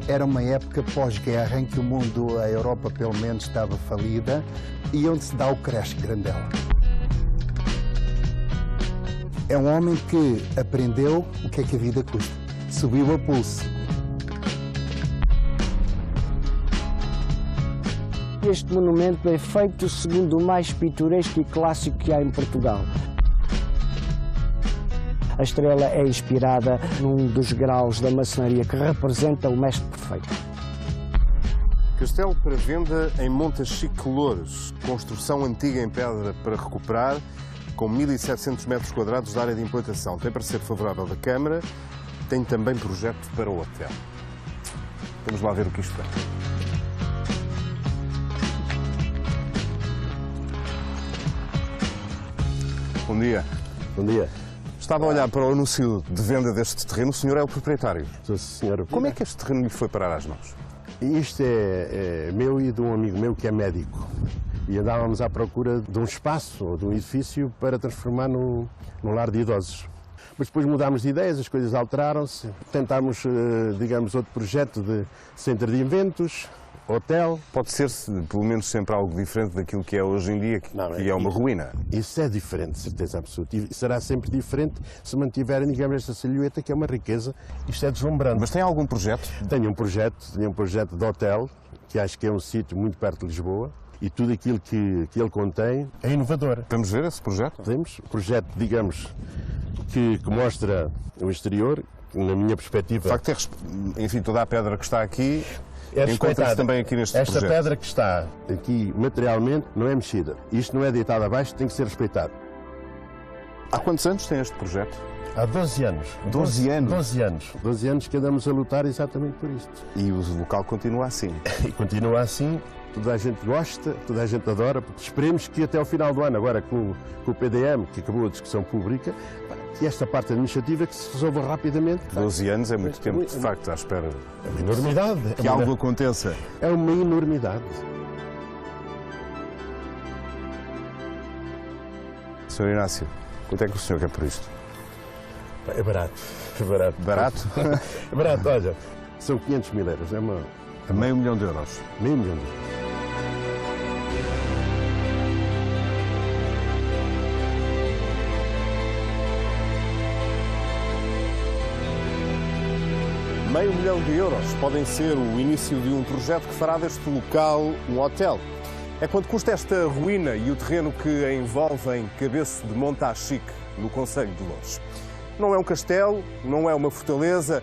Era uma época pós-guerra em que o mundo, a Europa pelo menos, estava falida e onde se dá o creche Grandela. É um homem que aprendeu o que é que a vida custa. Subiu a pulso. Este monumento é feito segundo o mais pitoresco e clássico que há em Portugal. A estrela é inspirada num dos graus da maçonaria que representa o mestre perfeito. Castelo para venda em Montachique Loures. Construção antiga em pedra para recuperar, com 1.700 metros quadrados de área de implantação. Tem parecer favorável da Câmara, tem também projeto para o hotel. Vamos lá ver o que isto é. Bom dia. Bom dia. Estava a olhar para o anúncio de venda deste terreno. O senhor é o proprietário. Sou senhor. Como é que este terreno lhe foi parar às mãos? Isto é meu e de um amigo meu que é médico. E andávamos à procura de um espaço ou de um edifício para transformar num lar de idosos. Mas depois mudámos de ideias, as coisas alteraram-se. Tentámos, digamos, outro projeto de centro de eventos, hotel. Pode ser, pelo menos, sempre algo diferente daquilo que é hoje em dia, que é uma ruína. Isso é diferente, de certeza absoluta. E será sempre diferente se mantiverem, digamos, esta silhueta, que é uma riqueza. Isto é deslumbrante. Mas tem algum projeto? Tenho um projeto de hotel, que acho que é um sítio muito perto de Lisboa. E tudo aquilo que ele contém é inovador. Vamos ver esse projeto? Temos um projeto, digamos, que mostra o exterior, na minha perspectiva... De facto, enfim, toda a pedra que está aqui... Encontra-se também aqui neste projeto. Esta pedra que está aqui materialmente não é mexida. Isto não é deitado abaixo, tem que ser respeitado. Há quantos anos tem este projeto? Há 12 anos. 12 anos? 12 anos. 12 anos que andamos a lutar exatamente por isto. E o local continua assim? E continua assim. Toda a gente gosta, toda a gente adora. Esperemos que até ao final do ano, agora com o PDM, que acabou a discussão pública, e esta parte administrativa que se resolva rapidamente. 12 anos é muito tempo, de facto, à espera. É uma enormidade. Que algo aconteça. É uma enormidade. Sr. Inácio, quanto é que o senhor quer por isto? É barato. É barato. Barato? É barato, olha. São 500 mil euros. É uma... Meio milhão de euros. Meio milhão de euros. Meio milhão de euros podem ser o início de um projeto que fará deste local um hotel. É quanto custa esta ruína e o terreno que a envolve em Cabeço de Montachique, no concelho de Loures. Não é um castelo, não é uma fortaleza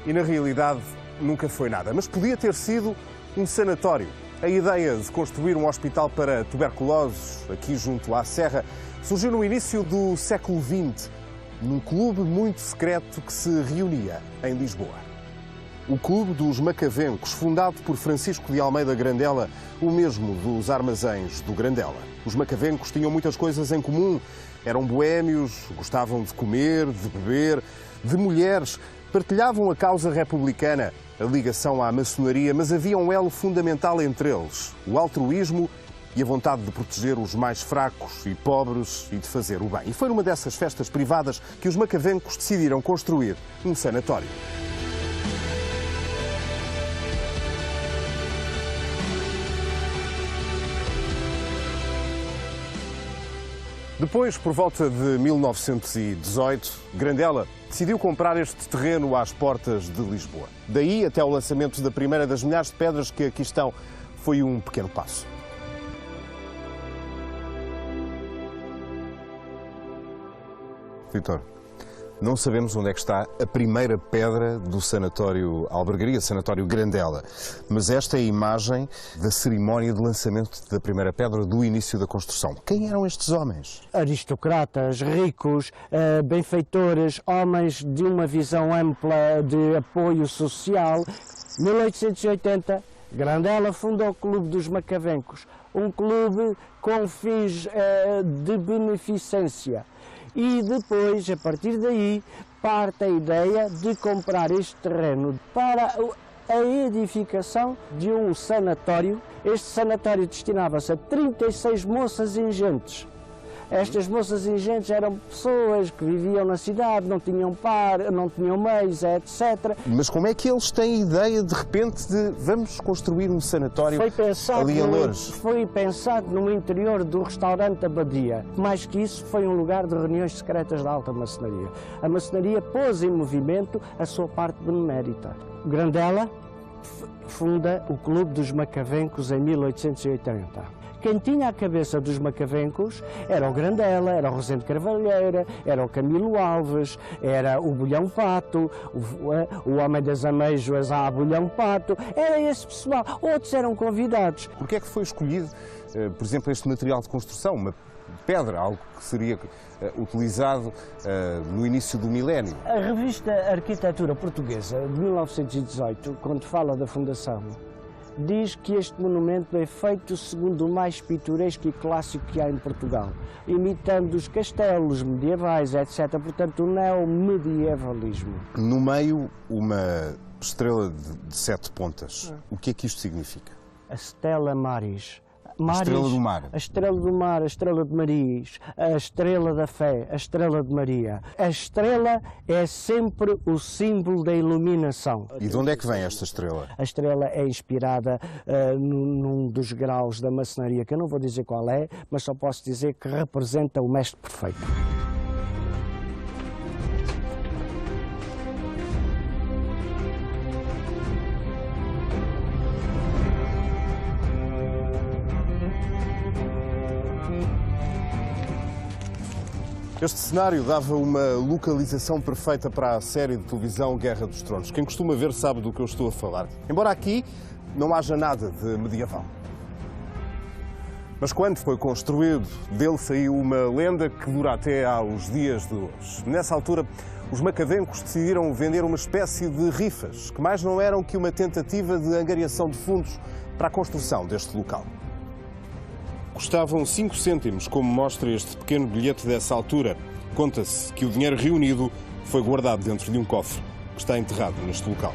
e, na realidade, nunca foi nada. Mas podia ter sido um sanatório. A ideia de construir um hospital para tuberculosos, aqui junto à Serra, surgiu no início do século XX, num clube muito secreto que se reunia em Lisboa. O Clube dos Macavencos, fundado por Francisco de Almeida Grandela, o mesmo dos armazéns do Grandela. Os macavencos tinham muitas coisas em comum. Eram boémios, gostavam de comer, de beber, de mulheres, partilhavam a causa republicana, a ligação à maçonaria, mas havia um elo fundamental entre eles, o altruísmo e a vontade de proteger os mais fracos e pobres e de fazer o bem. E foi numa dessas festas privadas que os macavencos decidiram construir um sanatório. Depois, por volta de 1918, Grandela decidiu comprar este terreno às portas de Lisboa. Daí até o lançamento da primeira das milhares de pedras que aqui estão, foi um pequeno passo. Vítor, não sabemos onde é que está a primeira pedra do sanatório Albergaria, sanatório Grandela, mas esta é a imagem da cerimónia de lançamento da primeira pedra do início da construção. Quem eram estes homens? Aristocratas, ricos, benfeitores, homens de uma visão ampla de apoio social. 1880, Grandela fundou o Clube dos Macavencos, um clube com fins de beneficência. E depois, a partir daí, parte a ideia de comprar este terreno para a edificação de um sanatório. Este sanatório destinava-se a 36 moças ingentes, Estas moças ingentes eram pessoas que viviam na cidade, não tinham não tinham meios, etc. Mas como é que eles têm a ideia, de repente, de vamos construir um sanatório ali em Loures? Foi pensado no interior do restaurante Abadia. Mais que isso, foi um lugar de reuniões secretas da alta maçonaria. A maçonaria pôs em movimento a sua parte benemérita. Grandela funda o Clube dos Macavencos em 1880. Quem tinha a cabeça dos macavencos era o Grandela, era o Rosendo Carvalheira, era o Camilo Alves, era o Bolhão Pato, o Homem das Ameijoas a Bolhão Pato, era esse pessoal. Outros eram convidados. Porquê é que foi escolhido, por exemplo, este material de construção, uma pedra, algo que seria utilizado no início do milénio? A revista Arquitetura Portuguesa, de 1918, quando fala da fundação, diz que este monumento é feito segundo o mais pitoresco e clássico que há em Portugal, imitando os castelos medievais, etc. Portanto, o neomedievalismo. No meio, uma estrela de 7 pontas. O que é que isto significa? A Stella Maris. A estrela do mar. A estrela do mar, a estrela de Maris, a estrela da fé, a estrela de Maria. A estrela é sempre o símbolo da iluminação. E de onde é que vem esta estrela? A estrela é inspirada num dos graus da maçonaria, que eu não vou dizer qual é, mas só posso dizer que representa o mestre perfeito. Este cenário dava uma localização perfeita para a série de televisão Guerra dos Tronos. Quem costuma ver sabe do que eu estou a falar. Embora aqui não haja nada de medieval. Mas quando foi construído, dele saiu uma lenda que dura até aos dias de hoje. Nessa altura, os macavencos decidiram vender uma espécie de rifas, que mais não eram que uma tentativa de angariação de fundos para a construção deste local. Custavam 5 cêntimos, como mostra este pequeno bilhete dessa altura. Conta-se que o dinheiro reunido foi guardado dentro de um cofre que está enterrado neste local.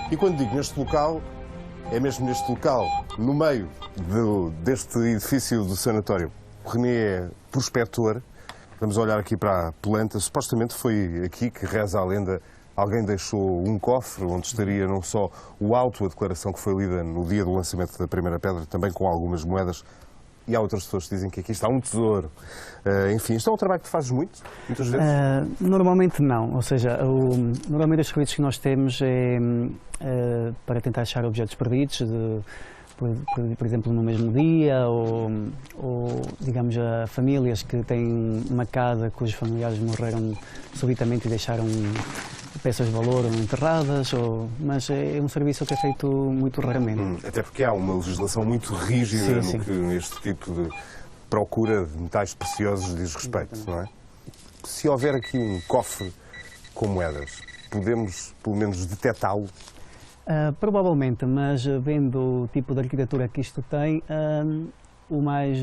E quando digo neste local, é mesmo neste local, no meio deste edifício do sanatório. O René é prospector. Vamos olhar aqui para a planta. Supostamente foi aqui que reza a lenda. Alguém deixou um cofre onde estaria não só o auto, a declaração que foi lida no dia do lançamento da primeira pedra, também com algumas moedas. E há outras pessoas que dizem que aqui está um tesouro. Enfim, isto é um trabalho que tu fazes muitas vezes? Normalmente não. Ou seja, normalmente os serviços que nós temos é para tentar achar objetos perdidos, por exemplo, no mesmo dia, ou digamos, a famílias que têm uma casa cujos familiares morreram subitamente e deixaram peças de valor enterradas, mas é um serviço que é feito muito raramente. Até porque há uma legislação muito rígida no que neste tipo de procura de metais preciosos diz respeito, não é? Se houver aqui um cofre com moedas, podemos pelo menos detectá-lo? Provavelmente, mas vendo o tipo de arquitetura que isto tem, o mais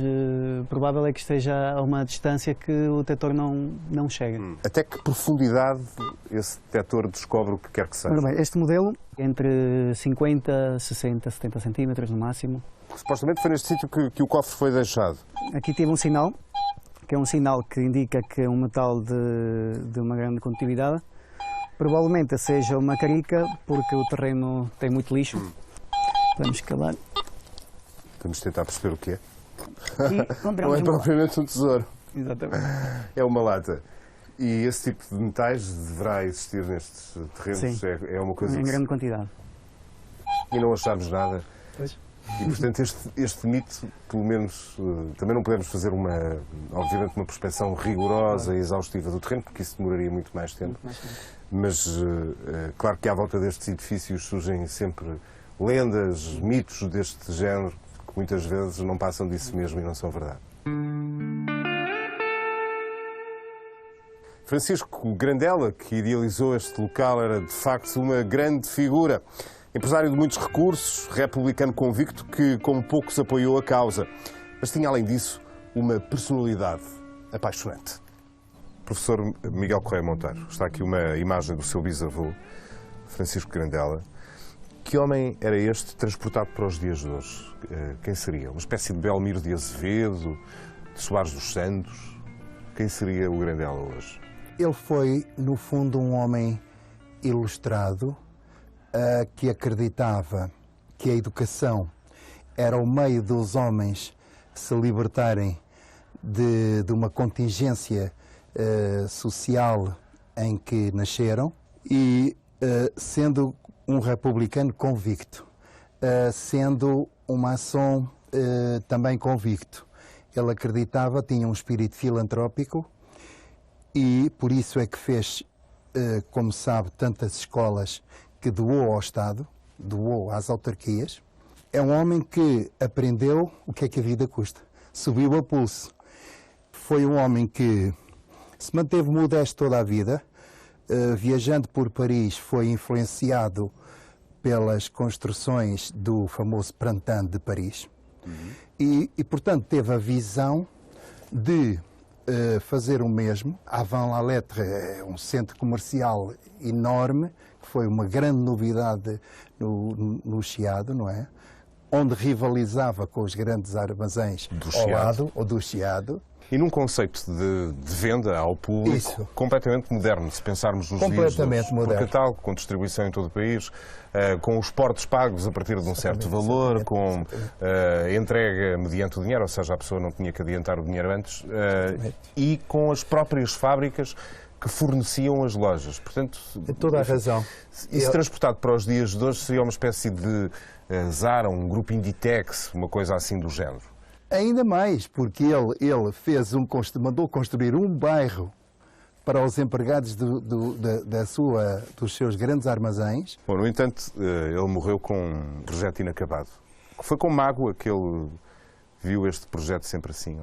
provável é que esteja a uma distância que o detector não chega. Até que profundidade esse detector descobre o que quer que seja? Ora bem, este modelo, entre 50, 60, 70 centímetros no máximo. Supostamente foi neste sítio que o cofre foi deixado. Aqui teve um sinal, que é um sinal que indica que é um metal de uma grande condutividade. Provavelmente seja uma carica, porque o terreno tem muito lixo. Vamos cavar. Vamos tentar perceber o que é. Não é propriamente um tesouro. Exatamente. É uma lata. E esse tipo de metais deverá existir nestes terrenos? Sim. É uma coisa em grande quantidade. E não achámos nada? Pois. E, portanto, este mito, pelo menos, também não podemos fazer obviamente, uma prospecção rigorosa e exaustiva do terreno, porque isso demoraria muito mais tempo. Mas, claro que à volta destes edifícios surgem sempre lendas, mitos deste género, que muitas vezes não passam disso mesmo e não são verdade. Francisco Grandela, que idealizou este local, era de facto uma grande figura. Empresário de muitos recursos, republicano convicto que, como poucos, apoiou a causa. Mas tinha, além disso, uma personalidade apaixonante. Professor Miguel Correia Monteiro, está aqui uma imagem do seu bisavô, Francisco Grandela. Que homem era este transportado para os dias de hoje? Quem seria? Uma espécie de Belmiro de Azevedo, de Soares dos Santos? Quem seria o Grandela hoje? Ele foi, no fundo, um homem ilustrado que acreditava que a educação era o meio dos homens se libertarem de uma contingência social em que nasceram e sendo um republicano convicto, sendo um maçom também convicto. Ele acreditava, tinha um espírito filantrópico e por isso é que fez, como sabe, tantas escolas que doou ao Estado, doou às autarquias. É um homem que aprendeu o que é que a vida custa, subiu a pulso. Foi um homem que se manteve modesto toda a vida, viajando por Paris foi influenciado pelas construções do famoso Printemps de Paris e, portanto, teve a visão de fazer o mesmo. Avant la Lettre é um centro comercial enorme, que foi uma grande novidade no Chiado, não é? Onde rivalizava com os grandes armazéns ao lado, ou do Chiado. E num conceito de venda ao público Isso. completamente moderno, se pensarmos nos dias de hoje, por catálogo, com distribuição em todo o país, com os portos pagos a partir de um certo valor, com entrega mediante o dinheiro, ou seja, a pessoa não tinha que adiantar o dinheiro antes, e com as próprias fábricas que forneciam as lojas. Portanto, tem toda a razão. Isso transportado para os dias de hoje seria uma espécie de Zara, um grupo Inditex, uma coisa assim do género. Ainda mais, porque ele fez mandou construir um bairro para os empregados dos seus grandes armazéns. Bom, no entanto, ele morreu com um projeto inacabado. Foi com mágoa que ele viu este projeto sempre assim?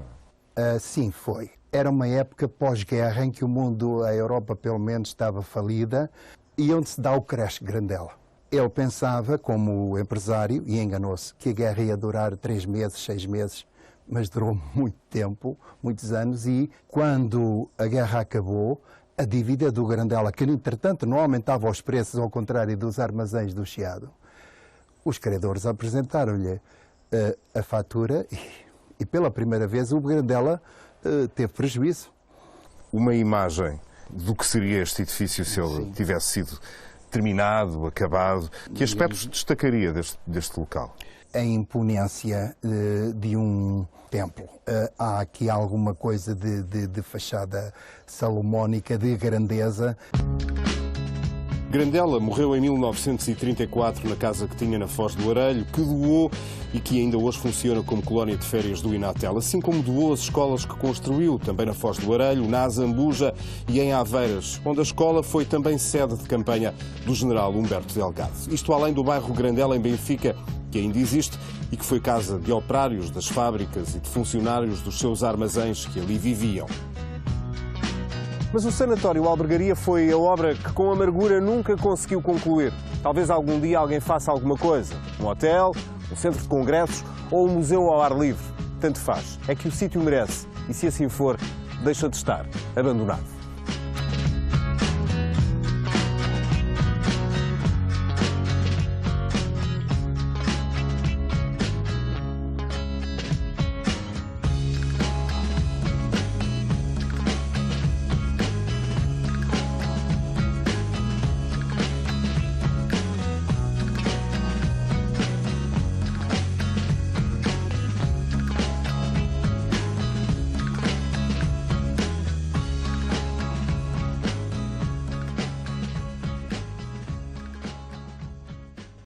Sim, foi. Era uma época pós-guerra em que o mundo, a Europa pelo menos, estava falida e onde se dá o crash Grandela. Ele pensava, como empresário, e enganou-se, que a guerra ia durar 3 meses, 6 meses, mas durou muito tempo, muitos anos, e quando a guerra acabou, a dívida do Grandela, que entretanto não aumentava os preços, ao contrário dos armazéns do Chiado, os credores apresentaram-lhe a fatura e pela primeira vez o Grandela teve prejuízo. Uma imagem do que seria este edifício se ele tivesse sido terminado, acabado, que aspectos destacaria deste local? A imponência de um templo. Há aqui alguma coisa de fachada salomónica, de grandeza. Grandela morreu em 1934 na casa que tinha na Foz do Arelho, que doou e que ainda hoje funciona como colónia de férias do Inatel, assim como doou as escolas que construiu, também na Foz do Arelho, na Azambuja e em Aveiras, onde a escola foi também sede de campanha do general Humberto Delgado. Isto além do bairro Grandela, em Benfica, que ainda existe e que foi casa de operários das fábricas e de funcionários dos seus armazéns que ali viviam. Mas o Sanatório Albergaria foi a obra que, com amargura, nunca conseguiu concluir. Talvez algum dia alguém faça alguma coisa. Um hotel, um centro de congressos ou um museu ao ar livre. Tanto faz. É que o sítio merece. E se assim for, deixa de estar abandonado.